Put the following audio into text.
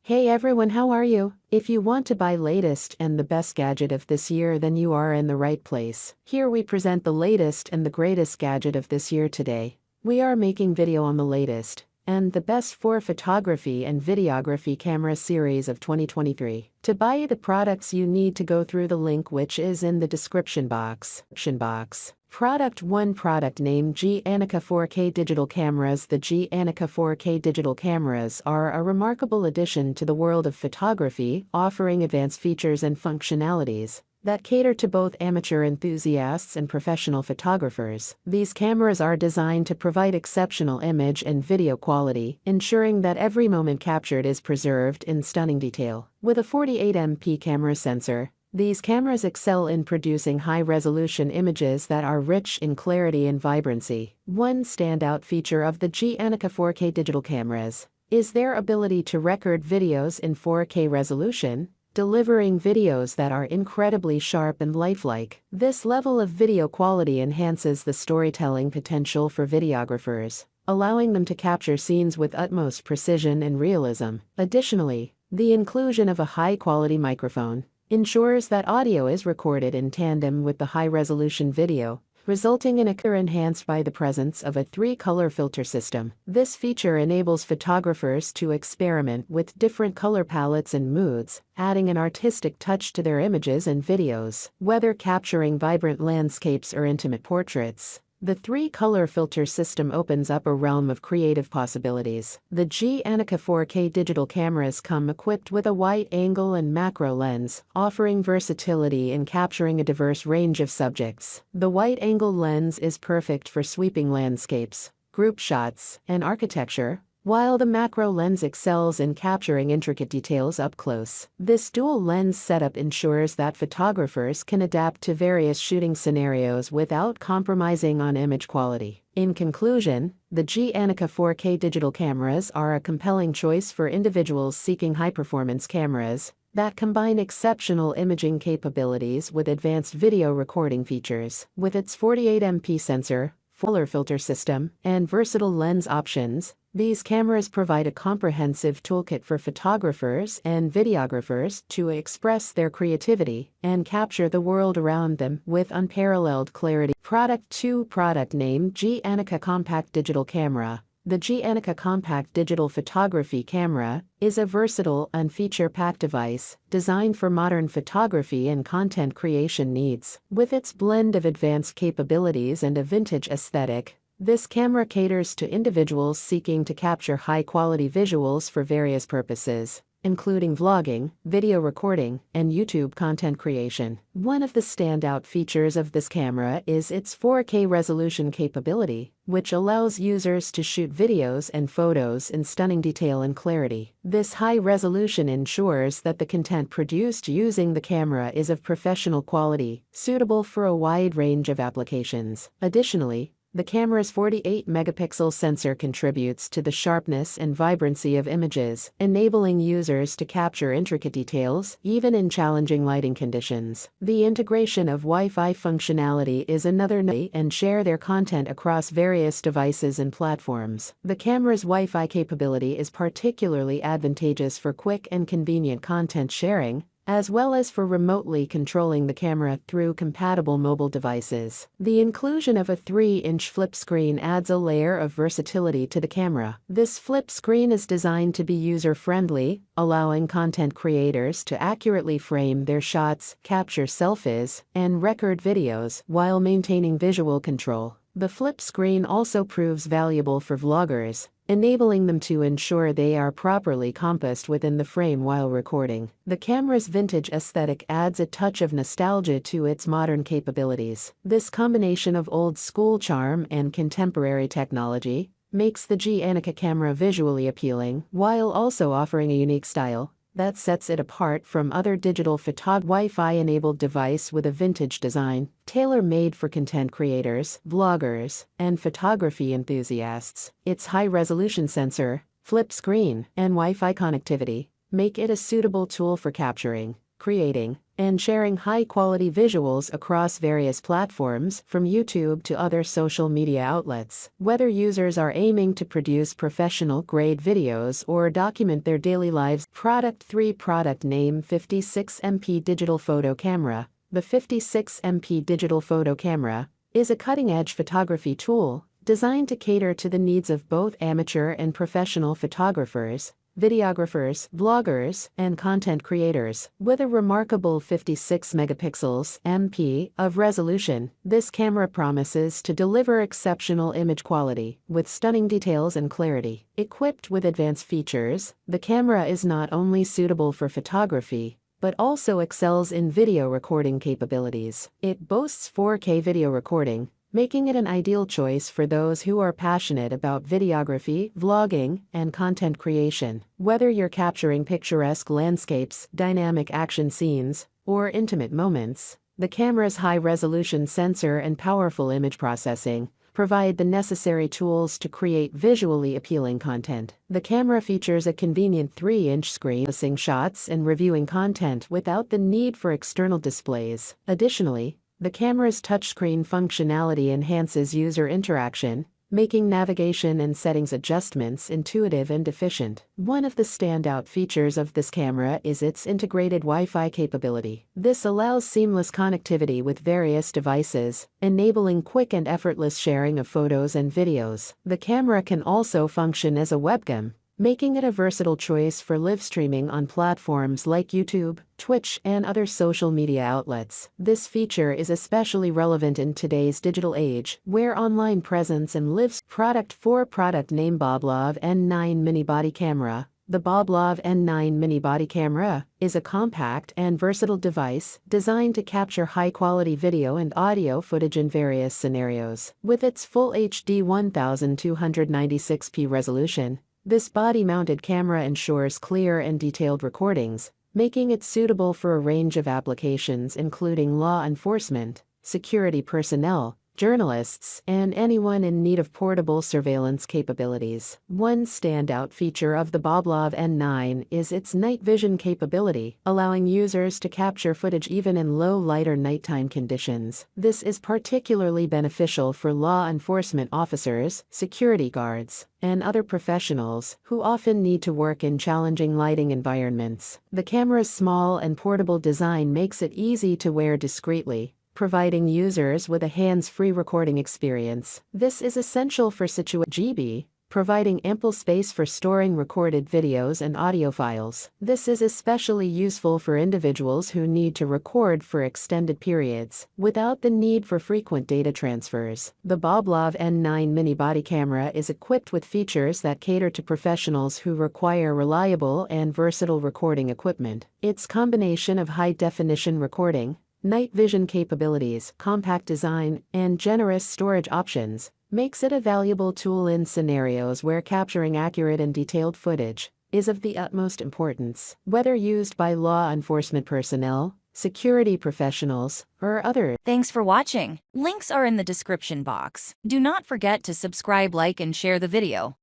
Hey everyone, how are you? If you want to buy latest and the best gadget of this year, then you are in the right place. Here we present the latest and the greatest gadget of this year today. We are making video on the latest and the best for photography and videography camera series of 2023. To buy the products, you need to go through the link which is in the description box. Product 1. Product name: Dgtal 4K digital cameras. The Dgtal 4K digital cameras are a remarkable addition to the world of photography, offering advanced features and functionalities that cater to both amateur enthusiasts and professional photographers. These cameras are designed to provide exceptional image and video quality, ensuring that every moment captured is preserved in stunning detail. With a 48MP camera sensor, these cameras excel in producing high-resolution images that are rich in clarity and vibrancy. One standout feature of the Dgtal 4K digital cameras is their ability to record videos in 4K resolution, delivering videos that are incredibly sharp and lifelike. This level of video quality enhances the storytelling potential for videographers, allowing them to capture scenes with utmost precision and realism. Additionally, the inclusion of a high-quality microphone ensures that audio is recorded in tandem with the high-resolution video, resulting in a color enhanced by the presence of a 3-color filter system. This feature enables photographers to experiment with different color palettes and moods, adding an artistic touch to their images and videos. Whether capturing vibrant landscapes or intimate portraits, the 3-color filter system opens up a realm of creative possibilities. The Dgtal 4K digital cameras come equipped with a wide-angle and macro lens, offering versatility in capturing a diverse range of subjects. The wide-angle lens is perfect for sweeping landscapes, group shots, and architecture, while the macro lens excels in capturing intricate details up close. This dual lens setup ensures that photographers can adapt to various shooting scenarios without compromising on image quality. In conclusion, the Dgtal 4K digital cameras are a compelling choice for individuals seeking high-performance cameras that combine exceptional imaging capabilities with advanced video recording features. With its 48MP sensor, color filter system, and versatile lens options, these cameras provide a comprehensive toolkit for photographers and videographers to express their creativity and capture the world around them with unparalleled clarity. Product 2. Product name: Dgtal Compact Digital Camera. The Dgtal Compact Digital Photography Camera is a versatile and feature-packed device designed for modern photography and content creation needs. With its blend of advanced capabilities and a vintage aesthetic, this camera caters to individuals seeking to capture high-quality visuals for various purposes, including vlogging, video recording, and YouTube content creation. One of the standout features of this camera is its 4K resolution capability, which allows users to shoot videos and photos in stunning detail and clarity. This high resolution ensures that the content produced using the camera is of professional quality, suitable for a wide range of applications. Additionally, the camera's 48-megapixel sensor contributes to the sharpness and vibrancy of images, enabling users to capture intricate details even in challenging lighting conditions. The integration of Wi-Fi functionality is another note, and share their content across various devices and platforms. The camera's Wi-Fi capability is particularly advantageous for quick and convenient content sharing, as well as for remotely controlling the camera through compatible mobile devices. The inclusion of a 3-inch flip screen adds a layer of versatility to the camera. This flip screen is designed to be user-friendly, allowing content creators to accurately frame their shots, capture selfies, and record videos while maintaining visual control. The flip screen also proves valuable for vloggers, enabling them to ensure they are properly compassed within the frame while recording. The camera's vintage aesthetic adds a touch of nostalgia to its modern capabilities. This combination of old-school charm and contemporary technology makes the Dgtal camera visually appealing, while also offering a unique style that sets it apart from other digital Wi-Fi-enabled device with a vintage design, tailor-made for content creators, vloggers, and photography enthusiasts. Its high-resolution sensor, flip screen, and Wi-Fi connectivity make it a suitable tool for capturing, creating, and sharing high-quality visuals across various platforms, from YouTube to other social media outlets. Whether users are aiming to produce professional-grade videos or document their daily lives. Product 3. Product name: 56MP Digital Photo Camera. The 56MP Digital Photo Camera is a cutting-edge photography tool designed to cater to the needs of both amateur and professional photographers, videographers, vloggers, and content creators. With a remarkable 56 megapixels (MP) of resolution, this camera promises to deliver exceptional image quality with stunning details and clarity. Equipped with advanced features, the camera is not only suitable for photography, but also excels in video recording capabilities. It boasts 4K video recording, making it an ideal choice for those who are passionate about videography, vlogging, and content creation. Whether you're capturing picturesque landscapes, dynamic action scenes, or intimate moments, the camera's high-resolution sensor and powerful image processing provide the necessary tools to create visually appealing content. The camera features a convenient 3-inch screen, processing shots and reviewing content without the need for external displays. Additionally, the camera's touchscreen functionality enhances user interaction, making navigation and settings adjustments intuitive and efficient. One of the standout features of this camera is its integrated Wi-Fi capability. This allows seamless connectivity with various devices, enabling quick and effortless sharing of photos and videos. The camera can also function as a webcam, making it a versatile choice for live streaming on platforms like YouTube, Twitch, and other social media outlets. This feature is especially relevant in today's digital age, where online presence and live. Product 4. Product name: Boblov N9 Mini Body Camera. The Boblov N9 Mini Body Camera is a compact and versatile device designed to capture high-quality video and audio footage in various scenarios. With its full HD 1296p resolution, this body-mounted camera ensures clear and detailed recordings, making it suitable for a range of applications including law enforcement, security personnel, journalists, and anyone in need of portable surveillance capabilities. One standout feature of the Boblov N9 is its night vision capability, allowing users to capture footage even in low light or nighttime conditions. This is particularly beneficial for law enforcement officers, security guards, and other professionals who often need to work in challenging lighting environments. The camera's small and portable design makes it easy to wear discreetly, providing users with a hands-free recording experience. This is essential for GB, providing ample space for storing recorded videos and audio files. This is especially useful for individuals who need to record for extended periods, without the need for frequent data transfers. The Boblov N9 Mini Body Camera is equipped with features that cater to professionals who require reliable and versatile recording equipment. Its combination of high-definition recording, night vision capabilities, compact design, and generous storage options makes it a valuable tool in scenarios where capturing accurate and detailed footage is of the utmost importance. Whether used by law enforcement personnel, security professionals, or others. Thanks for watching. Links are in the description box. Do not forget to subscribe, like, and share the video.